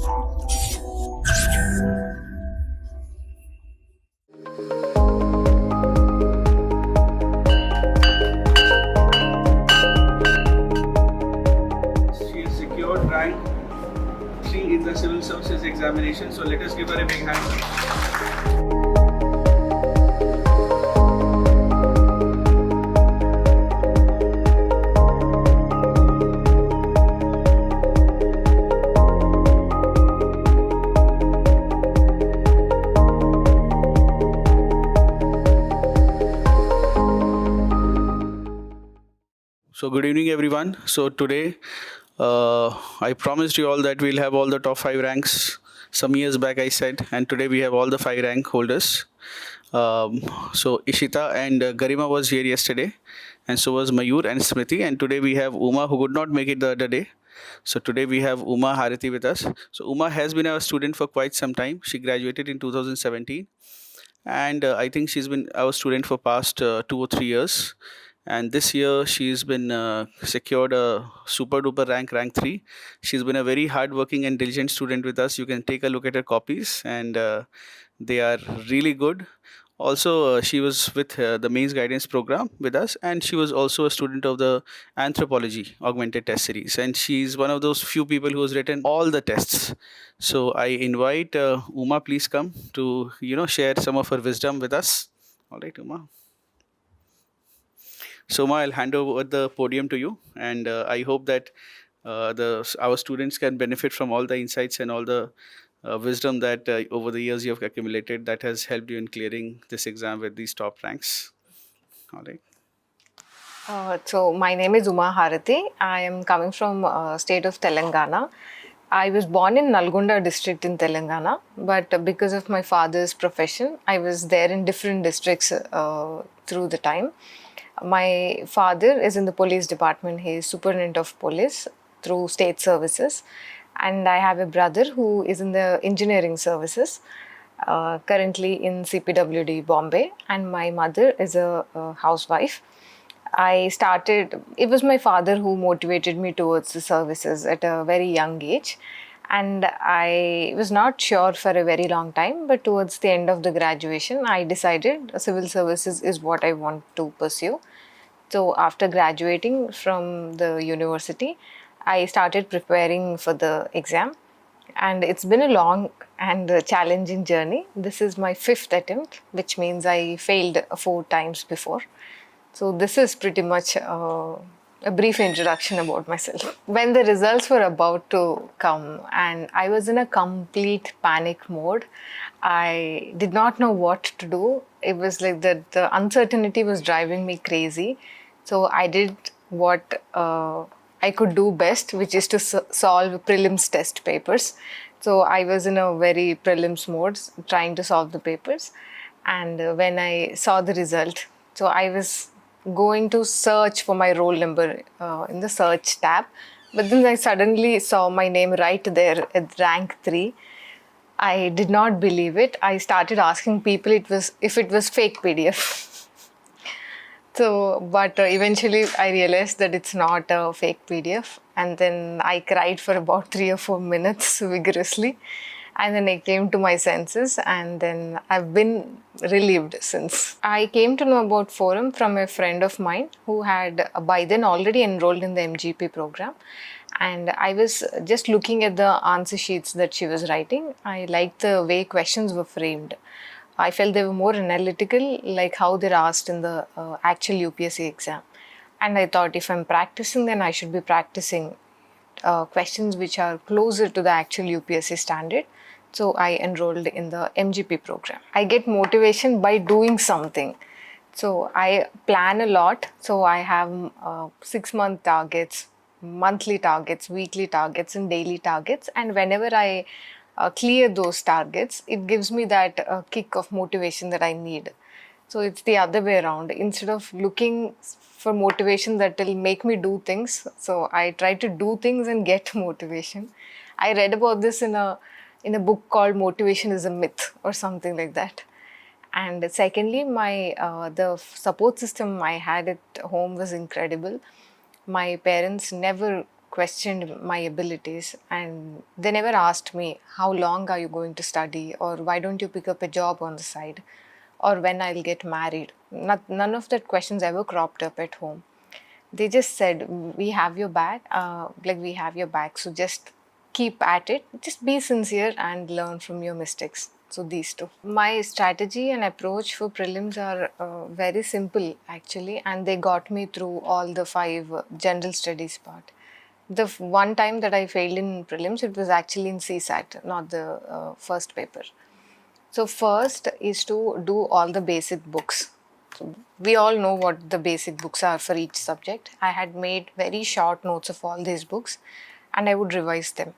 She has secured rank 3 in the civil services examination, so let us give her a big hand. So good evening everyone. So today I promised you all that we'll have all the top 5 ranks. Some years back I said, and today we have all the 5 rank holders. So Ishita and Garima was here yesterday, and so was Mayur and Smriti, and today we have Uma, who could not make it the other day. So today we have Uma Harathi with us. So Uma has been our student for quite some time. She graduated in 2017, and I think she's been our student for past 2 or 3 years. And this year she's been secured a super duper rank 3. She's been a very hardworking and diligent student with us. You can take a look at her copies, and they are really good. Also, she was with the mains guidance program with us, and she was also a student of the anthropology augmented test series, and she's one of those few people who has written all the tests. So I invite Uma, please come to share some of her wisdom with us. All right, Uma. So Uma, I'll hand over the podium to you, and I hope that our students can benefit from all the insights and all the wisdom that over the years you have accumulated that has helped you in clearing this exam with these top ranks. All right. So my name is Uma Harathi. I am coming from state of Telangana. I was born in Nalgonda district in Telangana, but because of my father's profession, I was there in different districts through the time. My father is in the police department. He is superintendent of police through state services. And I have a brother who is in the engineering services, currently in CPWD Bombay. And my mother is a housewife. It was my father who motivated me towards the services at a very young age. And I was not sure for a very long time, but towards the end of the graduation, I decided civil services is what I want to pursue. So after graduating from the university, I started preparing for the exam. And it's been a long and challenging journey. This is my 5th attempt, which means I failed 4 times before. So this is pretty much a brief introduction about myself. When the results were about to come and I was in a complete panic mode, I did not know what to do. It was like the uncertainty was driving me crazy. So I did what I could do best, which is to solve prelims test papers. So I was in a very prelims mode trying to solve the papers. And when I saw the result, so I was going to search for my roll number in the search tab, but then I suddenly saw my name right there at rank 3. I did not believe it. I started asking people if it was fake PDF. But eventually I realized that it's not a fake PDF, and then I cried for about 3 or 4 minutes vigorously. And then I came to my senses, and then I've been relieved since. I came to know about Forum from a friend of mine who had by then already enrolled in the MGP program. And I was just looking at the answer sheets that she was writing. I liked the way questions were framed. I felt they were more analytical, like how they're asked in the actual UPSC exam. And I thought if I'm practicing, then I should be practicing questions which are closer to the actual UPSC standard. So I enrolled in the MGP program. I get motivation by doing something. So I plan a lot. So I have 6-month targets, monthly targets, weekly targets, and daily targets. And whenever I clear those targets, it gives me that kick of motivation that I need. So it's the other way around. Instead of looking for motivation that will make me do things, so I try to do things and get motivation. I read about this in a book called Motivation is a Myth or something like that. And secondly, the support system I had at home was incredible. My parents never questioned my abilities, and they never asked me how long are you going to study, or why don't you pick up a job on the side, or when I'll get married. None of that questions ever cropped up at home. They just said, we have your back, we have your back, so just keep at it, just be sincere and learn from your mistakes. So these two. My strategy and approach for prelims are very simple actually, and they got me through all the five general studies part. The one time that I failed in prelims, it was actually in CSAT, not the first paper. So first is to do all the basic books. So we all know what the basic books are for each subject. I had made very short notes of all these books and I would revise them.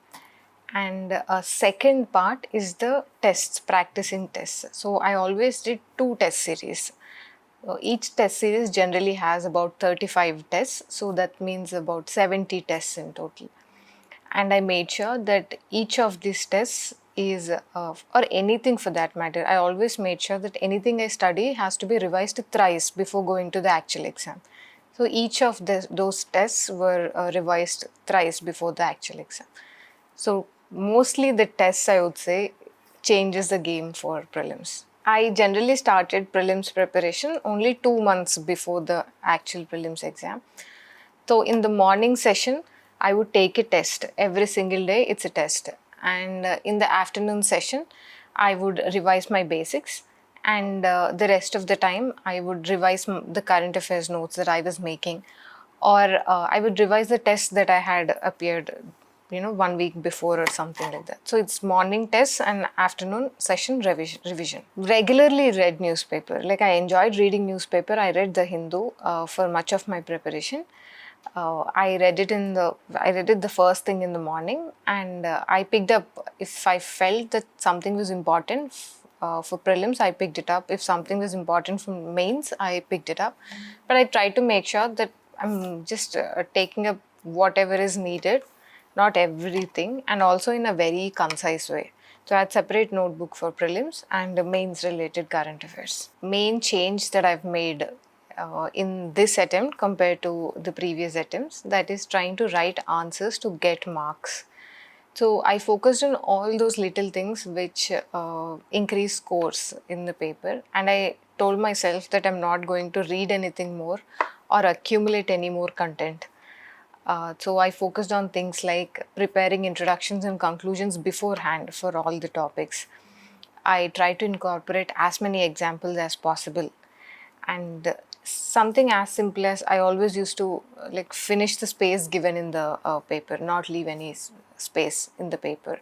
And a second part is the tests, practicing tests. So I always did 2 test series. Each test series generally has about 35 tests, so that means about 70 tests in total. And I made sure that each of these tests is, or anything for that matter, I always made sure that anything I study has to be revised thrice before going to the actual exam. So each of those tests were revised thrice before the actual exam. So mostly the tests, I would say, changes the game for prelims. I generally started prelims preparation only 2 months before the actual prelims exam. So in the morning session, I would take a test. Every single day, it's a test. And in the afternoon session, I would revise my basics. And the rest of the time, I would revise the current affairs notes that I was making. Or I would revise the tests that I had appeared, 1 week before or something like that. So it's morning tests and afternoon session revision. Regularly read newspaper. Like I enjoyed reading newspaper. I read the Hindu for much of my preparation. I read it the first thing in the morning, and I picked up, if I felt that something was important for prelims, I picked it up. If something was important for mains, I picked it up. But I tried to make sure that I'm just taking up whatever is needed, not everything, and also in a very concise way. So I had separate notebook for prelims and mains related current affairs. Main change that I've made in this attempt compared to the previous attempts, that is trying to write answers to get marks. So I focused on all those little things which increase scores in the paper, and I told myself that I'm not going to read anything more or accumulate any more content. So I focused on things like preparing introductions and conclusions beforehand for all the topics. I tried to incorporate as many examples as possible, and something as simple as I always used to finish the space given in the paper, not leave any space in the paper.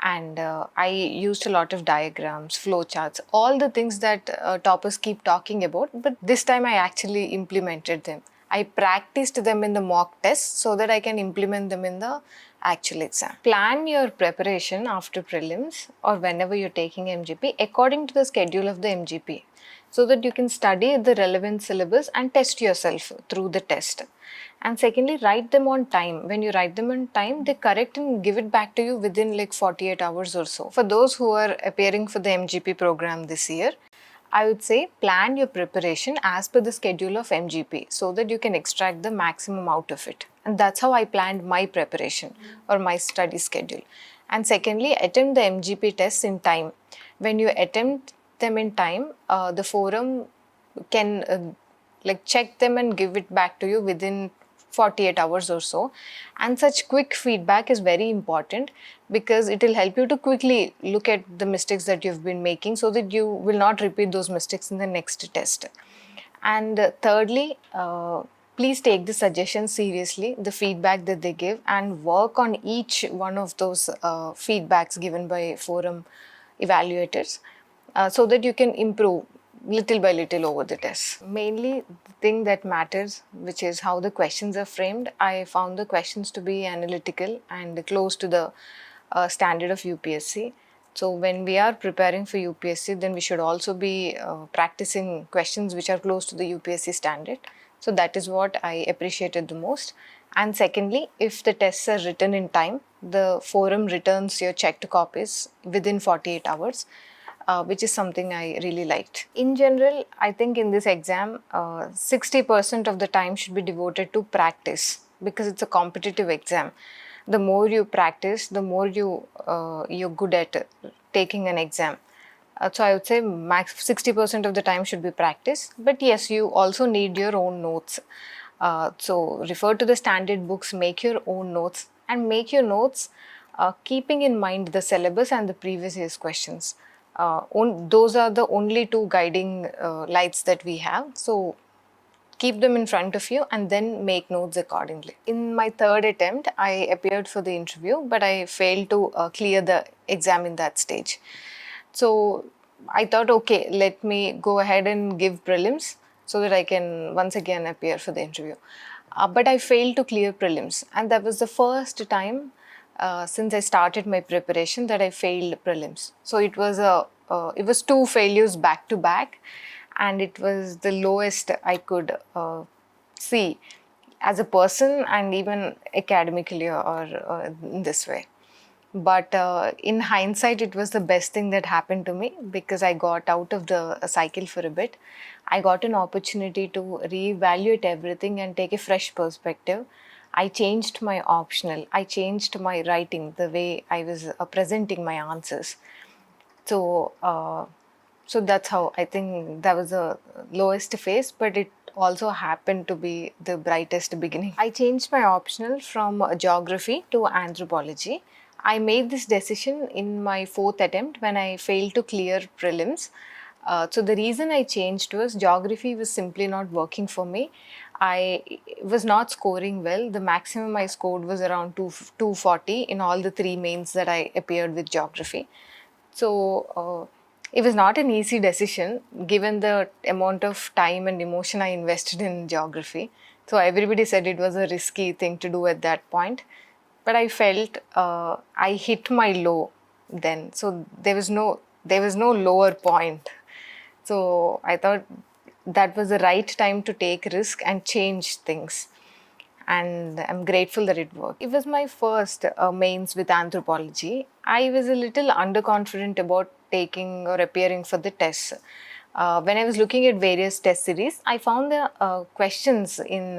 And I used a lot of diagrams, flowcharts, all the things that toppers keep talking about, but this time I actually implemented them. I practiced them in the mock test so that I can implement them in the actual exam. Plan your preparation after prelims or whenever you're taking MGP according to the schedule of the MGP, so that you can study the relevant syllabus and test yourself through the test. And secondly, write them on time. When you write them on time, they correct and give it back to you within 48 hours or so. For those who are appearing for the MGP program this year, I would say plan your preparation as per the schedule of MGP so that you can extract the maximum out of it. And that's how I planned my preparation or my study schedule. And secondly, attempt the MGP tests in time. When you attempt them in time, the forum can check them and give it back to you within 48 hours or so. And such quick feedback is very important because it will help you to quickly look at the mistakes that you've been making so that you will not repeat those mistakes in the next test. And thirdly, please take the suggestions seriously, the feedback that they give, and work on each one of those feedbacks given by forum evaluators so that you can improve little by little over the test. Mainly the thing that matters, which is how the questions are framed. I found the questions to be analytical and close to the standard of UPSC. So when we are preparing for UPSC, then we should also be practicing questions which are close to the UPSC standard. So that is what I appreciated the most. And secondly, if the tests are written in time, the forum returns your checked copies within 48 hours. Which is something I really liked. In general, I think in this exam, 60% of the time should be devoted to practice, because it's a competitive exam. The more you practice, the more you're good at taking an exam. So I would say max 60% of the time should be practice. But yes, you also need your own notes. So refer to the standard books, make your own notes, and make your notes keeping in mind the syllabus and the previous year's questions. Those are the only two guiding lights that we have. So keep them in front of you and then make notes accordingly. In my third attempt, I appeared for the interview, but I failed to clear the exam in that stage. So I thought, okay, let me go ahead and give prelims so that I can once again appear for the interview. But I failed to clear prelims, and that was the first time since I started my preparation that I failed prelims. So it was two failures back to back, and it was the lowest I could see as a person and even academically or in this way. But in hindsight, it was the best thing that happened to me because I got out of the cycle for a bit. I got an opportunity to reevaluate everything and take a fresh perspective. I changed my optional, I changed my writing, the way I was presenting my answers. So, so that's how I think that was the lowest phase, but it also happened to be the brightest beginning. I changed my optional from geography to anthropology. I made this decision in my fourth attempt when I failed to clear prelims. So the reason I changed was geography was simply not working for me. I was not scoring well. The maximum I scored was around 240 in all the three mains that I appeared with geography. So it was not an easy decision given the amount of time and emotion I invested in geography. So everybody said it was a risky thing to do at that point. But I felt I hit my low then. So there was no lower point. So I thought that was the right time to take risk and change things, and I'm grateful that it worked. It was my first mains with anthropology. I was a little underconfident about taking or appearing for the tests. When I was looking at various test series, I found the questions in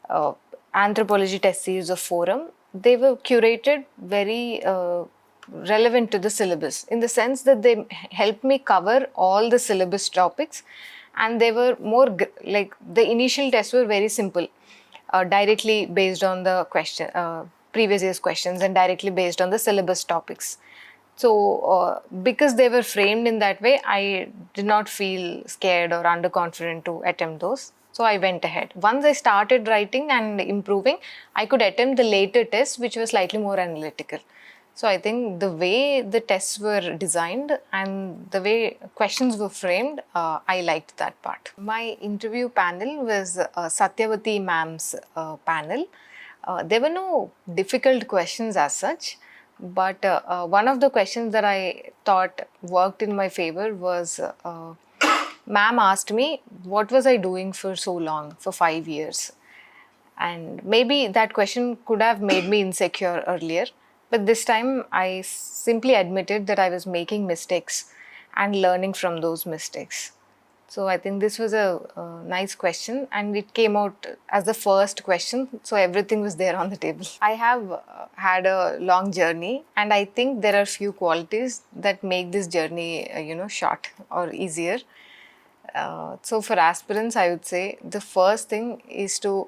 uh, anthropology test series of forum. They were curated very relevant to the syllabus in the sense that they helped me cover all the syllabus topics, and they were more like the initial tests were very simple, directly based on the question, previous year's questions, and directly based on the syllabus topics. So, because they were framed in that way, I did not feel scared or underconfident to attempt those. So, I went ahead. Once I started writing and improving, I could attempt the later tests, which were slightly more analytical. So, I think the way the tests were designed and the way questions were framed, I liked that part. My interview panel was Satyavati ma'am's panel. There were no difficult questions as such, but one of the questions that I thought worked in my favor was ma'am asked me, what was I doing for so long, for 5 years? And maybe that question could have made me insecure earlier, but this time I simply admitted that I was making mistakes and learning from those mistakes. So I think this was a nice question, and it came out as the first question. So everything was there on the table. I have had a long journey, and I think there are few qualities that make this journey, short or easier. So for aspirants, I would say the first thing is to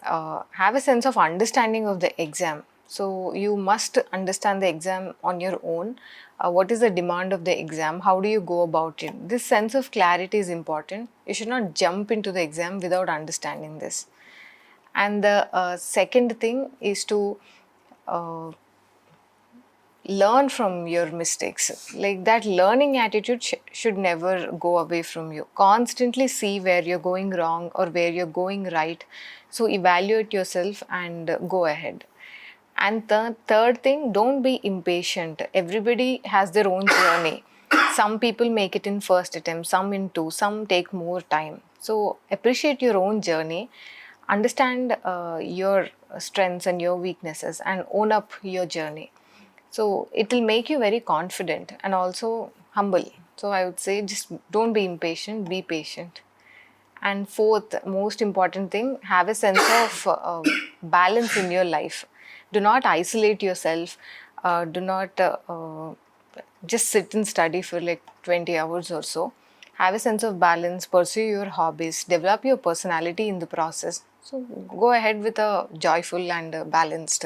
have a sense of understanding of the exam. So you must understand the exam on your own. What is the demand of the exam? How do you go about it? This sense of clarity is important. You should not jump into the exam without understanding this. And the second thing is to uh, learn from your mistakes. Like that learning attitude should never go away from you. Constantly see where you're going wrong or where you're going right. So evaluate yourself and go ahead. And the third thing, don't be impatient. Everybody has their own journey. Some people make it in first attempt, some in two, some take more time. So appreciate your own journey, understand your strengths and your weaknesses, and own up your journey. So it will make you very confident and also humble. So I would say just don't be impatient, be patient. And fourth, most important thing, have a sense of balance in your life. Do not isolate yourself. Do not just sit and study for like 20 hours or so. Have a sense of balance, pursue your hobbies, develop your personality in the process. So go ahead with a joyful and balanced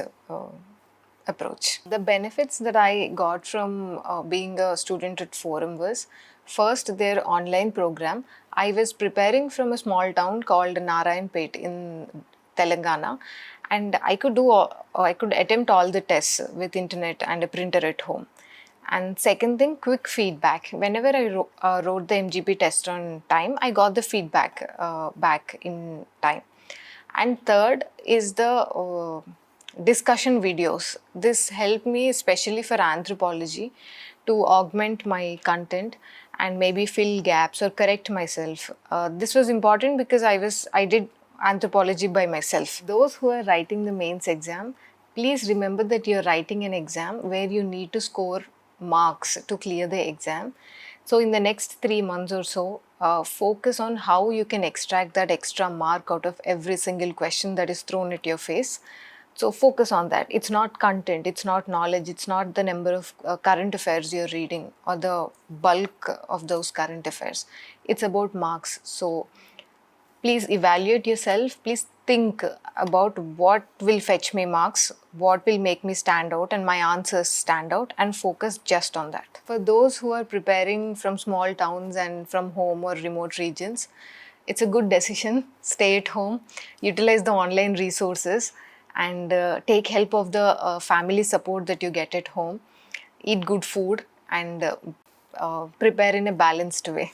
approach. The benefits that I got from being a student at Forum was, first, their online program. I was preparing from a small town called Narayanpet in Telangana, and I could attempt all the tests with internet and a printer at home. And second thing, quick feedback. Whenever I wrote the MGP test on time, I got the feedback back in time. And third is the discussion videos. This helped me especially for anthropology to augment my content and maybe fill gaps or correct myself. This was important because I did anthropology by myself. Those who are writing the mains exam, please remember that you're writing an exam where you need to score marks to clear the exam. So in the next 3 months or so, focus on how you can extract that extra mark out of every single question that is thrown at your face. So focus on that. It's not content, it's not knowledge, it's not the number of current affairs you're reading or the bulk of those current affairs. It's about marks. So please evaluate yourself. Please think about what will fetch me marks, what will make me stand out and my answers stand out, and focus just on that. For those who are preparing from small towns and from home or remote regions, it's a good decision. Stay at home, utilize the online resources, and take help of the family support that you get at home. Eat good food and prepare in a balanced way.